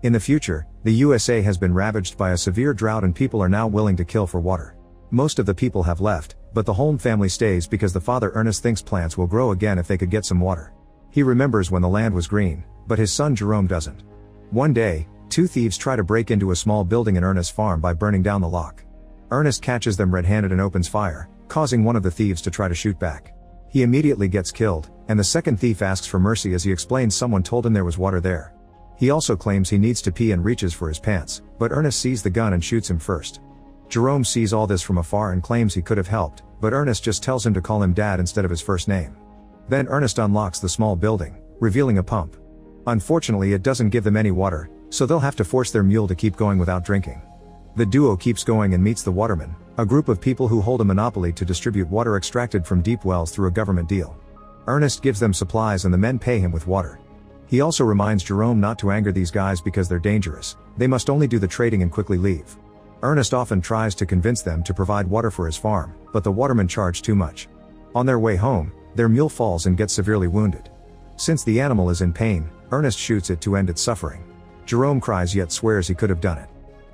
In the future, the USA has been ravaged by a severe drought and people are now willing to kill for water. Most of the people have left, but the Holm family stays because the father Ernest thinks plants will grow again if they could get some water. He remembers when the land was green, but his son Jerome doesn't. One day, two thieves try to break into a small building in Ernest's farm by burning down the lock. Ernest catches them red-handed and opens fire, causing one of the thieves to try to shoot back. He immediately gets killed, and the second thief asks for mercy as he explains someone told him there was water there. He also claims he needs to pee and reaches for his pants, but Ernest sees the gun and shoots him first. Jerome sees all this from afar and claims he could have helped, but Ernest just tells him to call him Dad instead of his first name. Then Ernest unlocks the small building, revealing a pump. Unfortunately, it doesn't give them any water, so they'll have to force their mule to keep going without drinking. The duo keeps going and meets the watermen, a group of people who hold a monopoly to distribute water extracted from deep wells through a government deal. Ernest gives them supplies and the men pay him with water. He also reminds Jerome not to anger these guys because they're dangerous, they must only do the trading and quickly leave. Ernest often tries to convince them to provide water for his farm, but the watermen charge too much. On their way home, their mule falls and gets severely wounded. Since the animal is in pain, Ernest shoots it to end its suffering. Jerome cries yet swears he could have done it.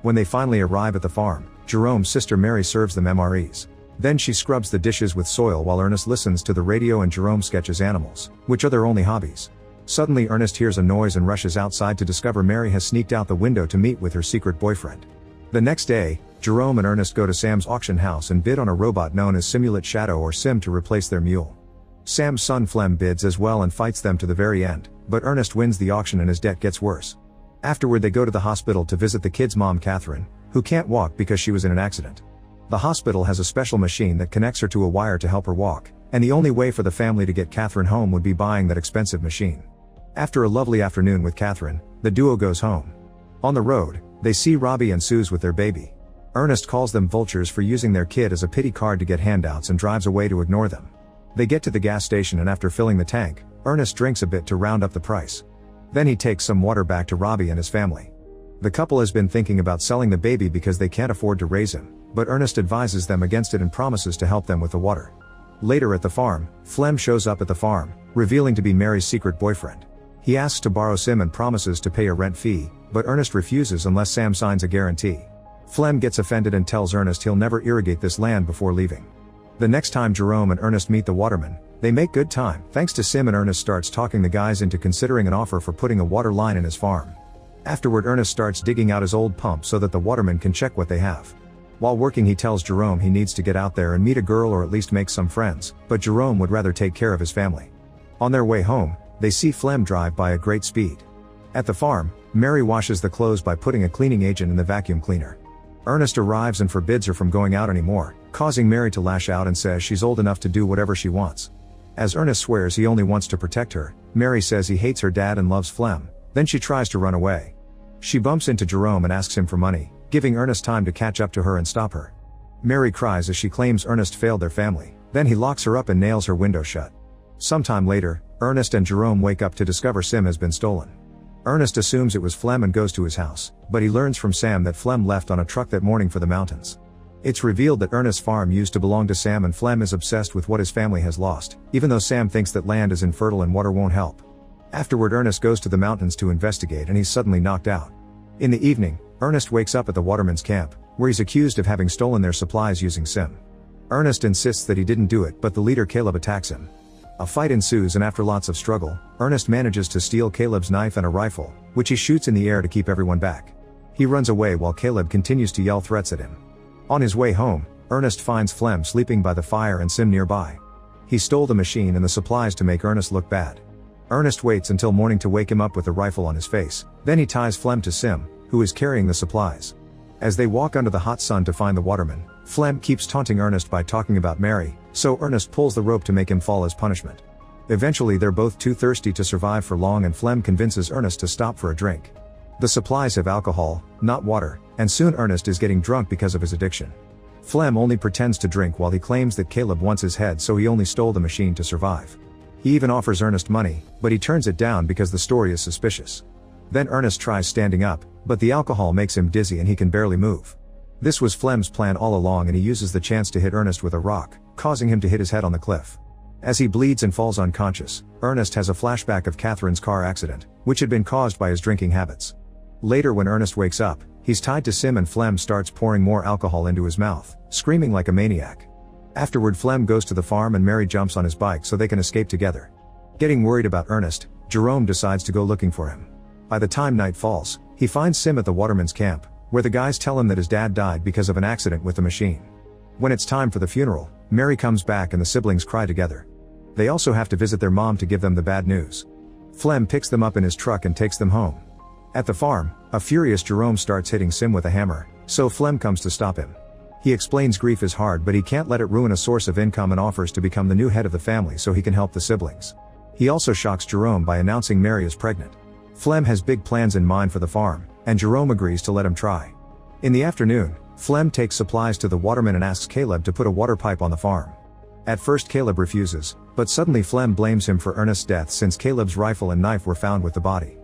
When they finally arrive at the farm, Jerome's sister Mary serves them MREs. Then she scrubs the dishes with soil while Ernest listens to the radio and Jerome sketches animals, which are their only hobbies. Suddenly Ernest hears a noise and rushes outside to discover Mary has sneaked out the window to meet with her secret boyfriend. The next day, Jerome and Ernest go to Sam's auction house and bid on a robot known as Simulate Shadow or Sim to replace their mule. Sam's son Flem bids as well and fights them to the very end, but Ernest wins the auction and his debt gets worse. Afterward they go to the hospital to visit the kid's mom Catherine, who can't walk because she was in an accident. The hospital has a special machine that connects her to a wire to help her walk, and the only way for the family to get Catherine home would be buying that expensive machine. After a lovely afternoon with Catherine, the duo goes home. On the road, they see Robbie and Suze with their baby. Ernest calls them vultures for using their kid as a pity card to get handouts and drives away to ignore them. They get to the gas station and after filling the tank, Ernest drinks a bit to round up the price. Then he takes some water back to Robbie and his family. The couple has been thinking about selling the baby because they can't afford to raise him, but Ernest advises them against it and promises to help them with the water. Later at the farm, Flem shows up at the farm, revealing to be Mary's secret boyfriend. He asks to borrow Sim and promises to pay a rent fee, but Ernest refuses unless Sam signs a guarantee. Flem gets offended and tells Ernest he'll never irrigate this land before leaving. The next time Jerome and Ernest meet the watermen, they make good time, thanks to Sim, and Ernest starts talking the guys into considering an offer for putting a water line in his farm. Afterward Ernest starts digging out his old pump so that the watermen can check what they have. While working he tells Jerome he needs to get out there and meet a girl or at least make some friends, but Jerome would rather take care of his family. On their way home, they see Flem drive by at great speed. At the farm, Mary washes the clothes by putting a cleaning agent in the vacuum cleaner. Ernest arrives and forbids her from going out anymore, causing Mary to lash out and says she's old enough to do whatever she wants. As Ernest swears he only wants to protect her, Mary says he hates her dad and loves Flem, then she tries to run away. She bumps into Jerome and asks him for money, giving Ernest time to catch up to her and stop her. Mary cries as she claims Ernest failed their family, then he locks her up and nails her window shut. Sometime later, Ernest and Jerome wake up to discover Sim has been stolen. Ernest assumes it was Flem and goes to his house, but he learns from Sam that Flem left on a truck that morning for the mountains. It's revealed that Ernest's farm used to belong to Sam and Flem is obsessed with what his family has lost, even though Sam thinks that land is infertile and water won't help. Afterward Ernest goes to the mountains to investigate and he's suddenly knocked out. In the evening, Ernest wakes up at the watermen's camp, where he's accused of having stolen their supplies using Sim. Ernest insists that he didn't do it, but the leader Caleb attacks him. A fight ensues and after lots of struggle, Ernest manages to steal Caleb's knife and a rifle, which he shoots in the air to keep everyone back. He runs away while Caleb continues to yell threats at him. On his way home, Ernest finds Flem sleeping by the fire and Sim nearby. He stole the machine and the supplies to make Ernest look bad. Ernest waits until morning to wake him up with the rifle on his face, then he ties Flem to Sim, who is carrying the supplies. As they walk under the hot sun to find the waterman, Flem keeps taunting Ernest by talking about Mary, so Ernest pulls the rope to make him fall as punishment. Eventually they're both too thirsty to survive for long and Flem convinces Ernest to stop for a drink. The supplies have alcohol, not water, and soon Ernest is getting drunk because of his addiction. Flem only pretends to drink while he claims that Caleb wants his head, so he only stole the machine to survive. He even offers Ernest money, but he turns it down because the story is suspicious. Then Ernest tries standing up, but the alcohol makes him dizzy and he can barely move. This was Flem's plan all along and he uses the chance to hit Ernest with a rock, causing him to hit his head on the cliff. As he bleeds and falls unconscious, Ernest has a flashback of Catherine's car accident, which had been caused by his drinking habits. Later when Ernest wakes up, he's tied to Sim and Flem starts pouring more alcohol into his mouth, screaming like a maniac. Afterward Flem goes to the farm and Mary jumps on his bike so they can escape together. Getting worried about Ernest, Jerome decides to go looking for him. By the time night falls, he finds Sim at the waterman's camp, where the guys tell him that his dad died because of an accident with the machine. When it's time for the funeral, Mary comes back and the siblings cry together. They also have to visit their mom to give them the bad news. Flem picks them up in his truck and takes them home. At the farm, a furious Jerome starts hitting Sim with a hammer, so Flem comes to stop him. He explains grief is hard but he can't let it ruin a source of income and offers to become the new head of the family so he can help the siblings. He also shocks Jerome by announcing Mary is pregnant. Flem has big plans in mind for the farm, and Jerome agrees to let him try. In the afternoon, Flem takes supplies to the waterman and asks Caleb to put a water pipe on the farm. At first Caleb refuses, but suddenly Flem blames him for Ernest's death since Caleb's rifle and knife were found with the body.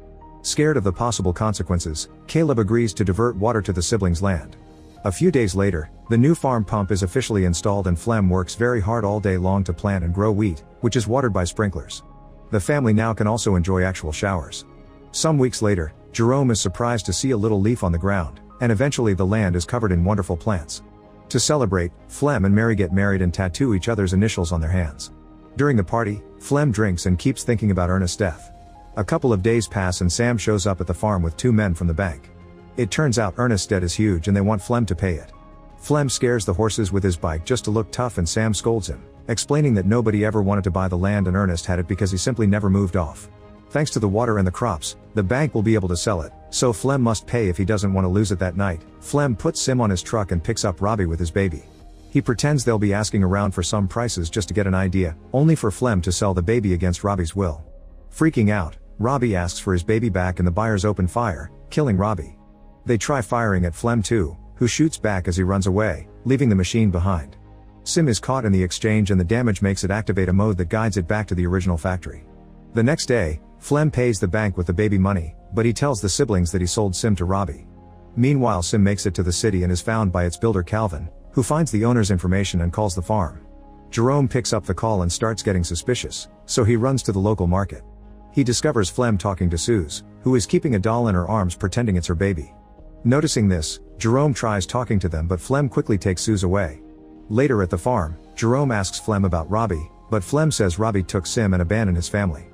Scared of the possible consequences, Caleb agrees to divert water to the siblings' land. A few days later, the new farm pump is officially installed and Flem works very hard all day long to plant and grow wheat, which is watered by sprinklers. The family now can also enjoy actual showers. Some weeks later, Jerome is surprised to see a little leaf on the ground, and eventually the land is covered in wonderful plants. To celebrate, Flem and Mary get married and tattoo each other's initials on their hands. During the party, Flem drinks and keeps thinking about Ernest's death. A couple of days pass and Sam shows up at the farm with two men from the bank. It turns out Ernest's debt is huge and they want Flem to pay it. Flem scares the horses with his bike just to look tough and Sam scolds him, explaining that nobody ever wanted to buy the land and Ernest had it because he simply never moved off. Thanks to the water and the crops, the bank will be able to sell it, so Flem must pay if he doesn't want to lose it that night. Flem puts Sim on his truck and picks up Robbie with his baby. He pretends they'll be asking around for some prices just to get an idea, only for Flem to sell the baby against Robbie's will. Freaking out, Robbie asks for his baby back and the buyers open fire, killing Robbie. They try firing at Flem too, who shoots back as he runs away, leaving the machine behind. Sim is caught in the exchange and the damage makes it activate a mode that guides it back to the original factory. The next day, Flem pays the bank with the baby money, but he tells the siblings that he sold Sim to Robbie. Meanwhile Sim makes it to the city and is found by its builder Calvin, who finds the owner's information and calls the farm. Jerome picks up the call and starts getting suspicious, so he runs to the local market. He discovers Flem talking to Suze, who is keeping a doll in her arms pretending it's her baby. Noticing this, Jerome tries talking to them but Flem quickly takes Suze away. Later at the farm, Jerome asks Flem about Robbie, but Flem says Robbie took Sim and abandoned his family.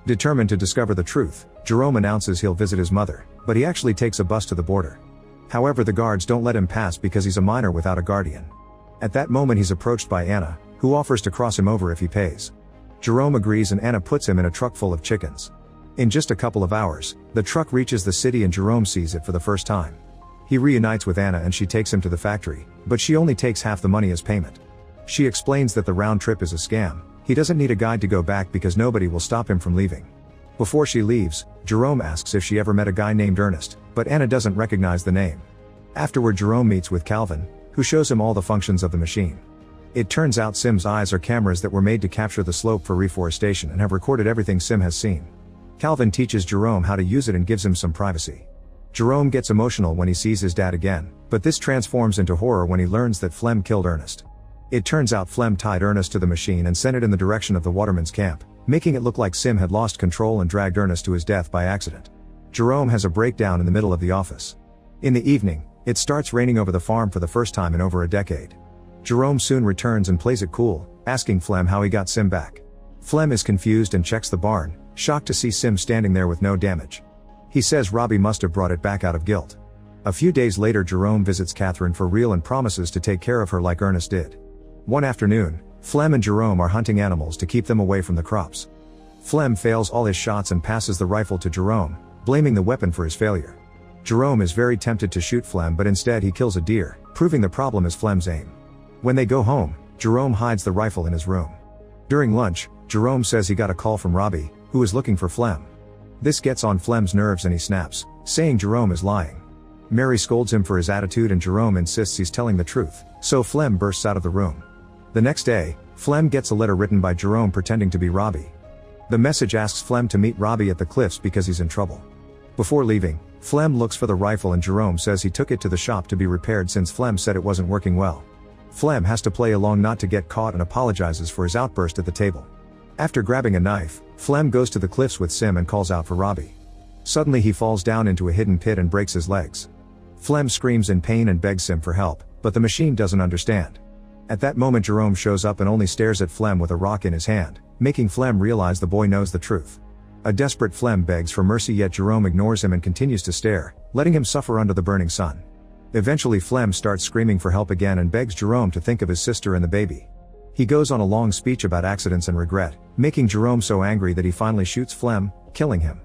Determined to discover the truth, Jerome announces he'll visit his mother, but he actually takes a bus to the border. However, the guards don't let him pass because he's a minor without a guardian. At that moment he's approached by Anna, who offers to cross him over if he pays. Jerome agrees and Anna puts him in a truck full of chickens. In just a couple of hours, the truck reaches the city and Jerome sees it for the first time. He reunites with Anna and she takes him to the factory, but she only takes half the money as payment. She explains that the round trip is a scam. He doesn't need a guide to go back because nobody will stop him from leaving. Before she leaves, Jerome asks if she ever met a guy named Ernest, but Anna doesn't recognize the name. Afterward Jerome meets with Calvin, who shows him all the functions of the machine. It turns out Sim's eyes are cameras that were made to capture the slope for reforestation and have recorded everything Sim has seen. Calvin teaches Jerome how to use it and gives him some privacy. Jerome gets emotional when he sees his dad again, but this transforms into horror when he learns that Flem killed Ernest. It turns out Flem tied Ernest to the machine and sent it in the direction of the waterman's camp, making it look like Sim had lost control and dragged Ernest to his death by accident. Jerome has a breakdown in the middle of the office. In the evening, it starts raining over the farm for the first time in over a decade. Jerome soon returns and plays it cool, asking Flem how he got Sim back. Flem is confused and checks the barn, shocked to see Sim standing there with no damage. He says Robbie must have brought it back out of guilt. A few days later Jerome visits Catherine for real and promises to take care of her like Ernest did. One afternoon, Flem and Jerome are hunting animals to keep them away from the crops. Flem fails all his shots and passes the rifle to Jerome, blaming the weapon for his failure. Jerome is very tempted to shoot Flem but instead he kills a deer, proving the problem is Flem's aim. When they go home, Jerome hides the rifle in his room. During lunch, Jerome says he got a call from Robbie, who is looking for Flem. This gets on Flem's nerves and he snaps, saying Jerome is lying. Mary scolds him for his attitude and Jerome insists he's telling the truth, so Flem bursts out of the room. The next day, Flem gets a letter written by Jerome pretending to be Robbie. The message asks Flem to meet Robbie at the cliffs because he's in trouble. Before leaving, Flem looks for the rifle and Jerome says he took it to the shop to be repaired since Flem said it wasn't working well. Flem has to play along not to get caught and apologizes for his outburst at the table. After grabbing a knife, Flem goes to the cliffs with Sim and calls out for Robbie. Suddenly he falls down into a hidden pit and breaks his legs. Flem screams in pain and begs Sim for help, but the machine doesn't understand. At that moment Jerome shows up and only stares at Flem with a rock in his hand, making Flem realize the boy knows the truth. A desperate Flem begs for mercy, yet Jerome ignores him and continues to stare, letting him suffer under the burning sun. Eventually Flem starts screaming for help again and begs Jerome to think of his sister and the baby. He goes on a long speech about accidents and regret, making Jerome so angry that he finally shoots Flem, killing him.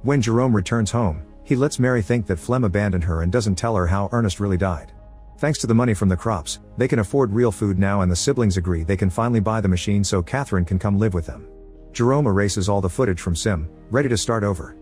When Jerome returns home, he lets Mary think that Flem abandoned her and doesn't tell her how Ernest really died. Thanks to the money from the crops, they can afford real food now, and the siblings agree they can finally buy the machine so Catherine can come live with them. Jerome erases all the footage from Sim, ready to start over.